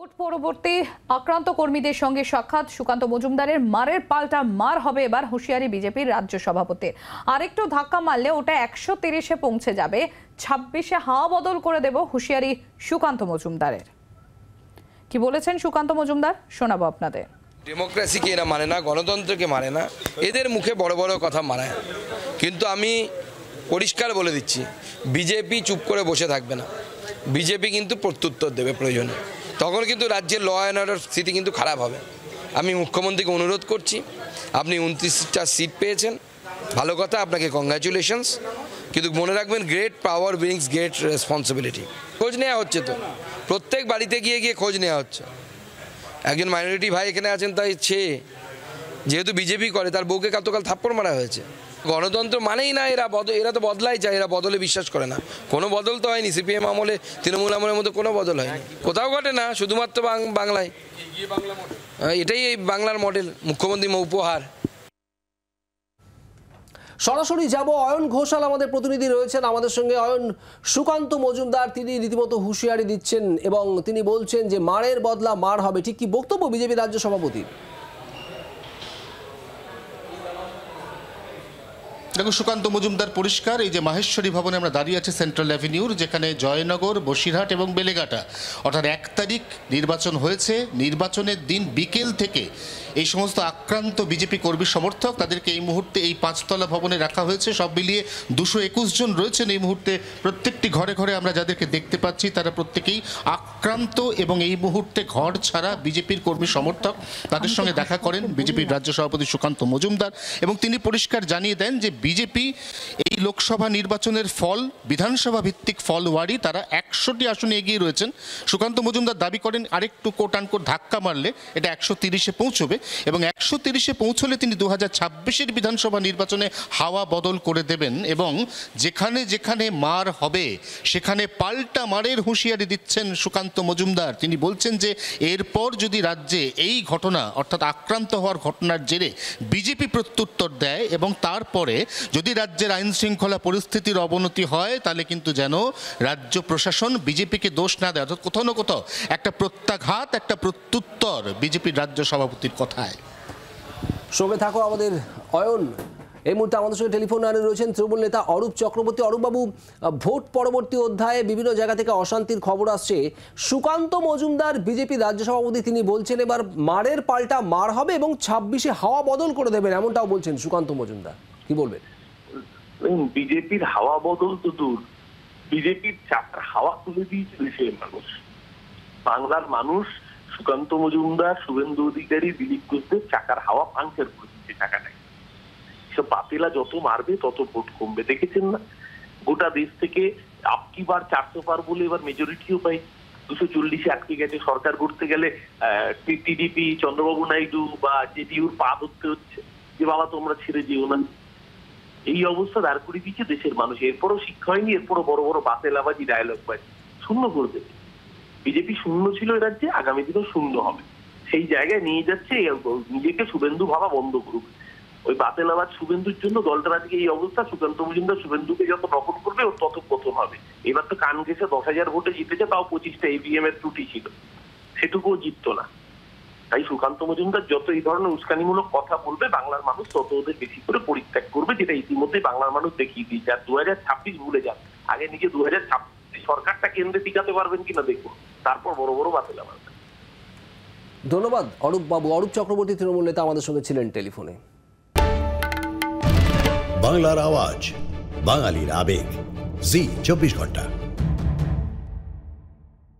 Vote পরবর্তী আক্রান্ত কর্মীদের সঙ্গে সাক্ষাৎ সুকান্ত মজুমদারের মারের পাল্টা মার হবে এবার হুঁশিয়ারি বিজেপির রাজ্য সভাপতির। আরেকটু ধাক্কা মারলে ওটা 130-এ পৌঁছে যাবে, 26-এ হাওয়া বদল করে দেব হুঁশিয়ারি সুকান্ত মজুমদারের। কি বলেছেন সুকান্ত মজুমদার শোনাবো আপনাদের। ডেমোক্রেসিকে এরা মানে না, গণতন্ত্রকে মানে না, এদের মুখে বড় বড় কথা মানায়। কিন্তু আমি পরিষ্কার বলে দিচ্ছি, বিজেপি চুপ করে বসে থাকবে না, বিজেপি কিন্তু প্রত্যুত্তর দেবে প্রয়োজনে। তখন কিন্তু রাজ্যের ল অ্যান্ড অর্ডার স্থিতি কিন্তু খারাপ হবে। আমি মুখ্যমন্ত্রীকে অনুরোধ করছি, আপনি 29টা সিট পেয়েছেন, ভালো কথা, আপনাকে কংগ্র্যাচুলেশনস, কিন্তু মনে রাখবেন great power brings great responsibility. খোঁজ নেওয়া হচ্ছে, তো প্রত্যেক বাড়িতে গিয়ে গিয়ে খোঁজ নেওয়া হচ্ছে। একজন মাইনরিটি ভাই এখানে আছেন, তাই যেহেতু বিজেপি করে তার বউকে কাল থাপ্পড় মারা হয়েছে। গণতন্ত্র মানেই না, এরা তো বদলাই চায়, এরা বদলে বিশ্বাস করে না। কোনো বদল তো হয়নি, সিপিএম আমলে তৃণমূল আমলের মধ্যে কোনো বদল হয়নি, কোথাও ঘটে না, শুধুমাত্র বাংলায়। এটাই এই বাংলার মডেল, মুখ্যমন্ত্রী উপহার। সরাসরি যাব অয়ন ঘোষাল আমাদের প্রতিনিধি রয়েছেন আমাদের সঙ্গে। অয়ন, সুকান্ত মজুমদার তিনি রীতিমতো হুঁশিয়ারি দিচ্ছেন এবং তিনি বলছেন যে মারের বদলা মার হবে, ঠিক কি বক্তব্য বিজেপি রাজ্য সভাপতির? দেখো, সুকান্ত মজুমদার পরিষ্কার, এই যে মাহেশ্বরী ভবনে আমরা দাঁড়িয়ে আছি সেন্ট্রাল অ্যাভিনিউর, যেখানে জয়নগর, বসিরহাট এবং বেলেঘাটা, অর্থাৎ 1 তারিখ নির্বাচন হয়েছে। নির্বাচনের দিন বিকেল থেকে এই সমস্ত আক্রান্ত বিজেপি কর্মী সমর্থক তাদেরকে এই মুহূর্তে এই 5তলা ভবনে রাখা হয়েছে। সব মিলিয়ে 221 জন রয়েছেন এই মুহূর্তে। প্রত্যেকটি ঘরে ঘরে আমরা যাদেরকে দেখতে পাচ্ছি তারা প্রত্যেকেই আক্রান্ত এবং এই মুহূর্তে ঘর ছাড়া বিজেপির কর্মী সমর্থক। তাদের সঙ্গে দেখা করেন বিজেপির রাজ্য সভাপতি সুকান্ত মজুমদার এবং তিনি পরিষ্কার জানিয়ে দেন যে বিজেপি এই লোকসভা নির্বাচনের ফল বিধানসভা ভিত্তিক ফল ওয়ারি, তারা 100টি আসনে এগিয়ে রয়েছেন। সুকান্ত মজুমদার দাবি করেন আরেকটু কোট আনকোট ধাক্কা মারলে এটা 130-এ পৌঁছবে এবং 130-এ পৌঁছলে তিনি 2026-এর বিধানসভা নির্বাচনে হাওয়া বদল করে দেবেন এবং যেখানে যেখানে মার হবে সেখানে পাল্টা মারের হুঁশিয়ারি দিচ্ছেন সুকান্ত মজুমদার। তিনি বলছেন যে এরপর যদি রাজ্যে এই ঘটনা অর্থাৎ আক্রান্ত হওয়ার ঘটনার জেরে বিজেপি প্রত্যুত্তর দেয় এবং তারপরে যদি রাজ্যের আইন শৃঙ্খলা পরিস্থিতির অবনতি হয় তাহলে কিন্তু যেন রাজ্য প্রশাসন বিজেপিকে দোষ না দেয়, অর্থাৎ কোথাও না কোথাও একটা প্রত্যাঘাত, একটা প্রত্যুত্তর বিজেপির রাজ্য সভাপতির কথায়। সঙ্গে থাকো আমাদের অয়ন। এই মুহূর্তে আমাদের সঙ্গে টেলিফোন লাইনে রয়েছেন তৃণমূল নেতা অরূপ চক্রবর্তী। অরূপবাবু, ভোট পরবর্তী অধ্যায়ে বিভিন্ন জায়গা থেকে অশান্তির খবর আসছে। সুকান্ত মজুমদার বিজেপি রাজ্য সভাপতি তিনি বলছেন এবার মারের পাল্টা মার হবে এবং 26-এ হাওয়া বদল করে দেবেন, এমনটাও বলছেন সুকান্ত মজুমদার। কি বলবেন? বিজেপির হাওয়া বদল তো দূর, বিজেপির চাকার হাওয়া তুলে দিয়েছে দেশের মানুষ। বাংলার মানুষ সুকান্ত মজুমদার, শুভেন্দু অধিকারী, দিলীপ ঘোষদের চাকার হাওয়া পাংচার করে দিচ্ছে টাকাটাকে। সব বাতিলা যত মারবে তত ভোট কমবে। দেখেছেন না, গোটা দেশ থেকে আপকি বার 400 পার বলে এবার মেজরিটিও পাই, 240-এ আটকে গেছে। সরকার করতে গেলে টিডিপি, চন্দ্রবাবু নাইডু বা জেডিইউর পা ধরতে হচ্ছে যে বাবা তোমরা ছেড়ে যেও না। এই অবস্থা দাঁড় করে দিচ্ছে দেশের মানুষ। এরপরও শিক্ষা হয়নি, এরপরও বড় বড় বাতেলাবাজি, ডায়লগ বাজি শূন্য করবে। বিজেপি শূন্য ছিল এ রাজ্যে, আগামী দিনেও শূন্য হবে। সেই জায়গায় নিয়ে যাচ্ছে, নিজেকে শুভেন্দু ভাবা বন্ধ করুক। ওই বাতেলাবাজ শুভেন্দুর জন্য দলটার আজকে এই অবস্থা। সুকান্ত মজুমদার শুভেন্দুকে যত দখল করবে ওর তত পতন হবে। এবার তো কান ঘেঁষে 10,000 ভোটে জিতেছে, তাও 25টা ইভিএম এর ত্রুটি ছিল, সেটুকুও জিততো না। তাই সুকান্ত মজুমদার যত এই ধরনের উস্কানিমূলক কথা বলবে বাংলার মানুষ তত ওদের বেশি করে পরিত্যাগ করবে, যেটা ইতিমধ্যে বাংলার মানুষ দেখিয়ে দিয়েছে। আর 2026 ভুলে যান, আগে নিজে 2026 সরকারটা কেন্দ্রে টিকাতে পারবেন কিনা দেখুন, তারপর বড় বড় বাতিল মারবেন। ধন্যবাদ অরূপ বাবু। অরূপ চক্রবর্তী তৃণমূল নেতা আমাদের সঙ্গে ছিলেন টেলিফোনে। বাংলার আওয়াজ, বাঙালির আবেগ, জি 24 ঘন্টা।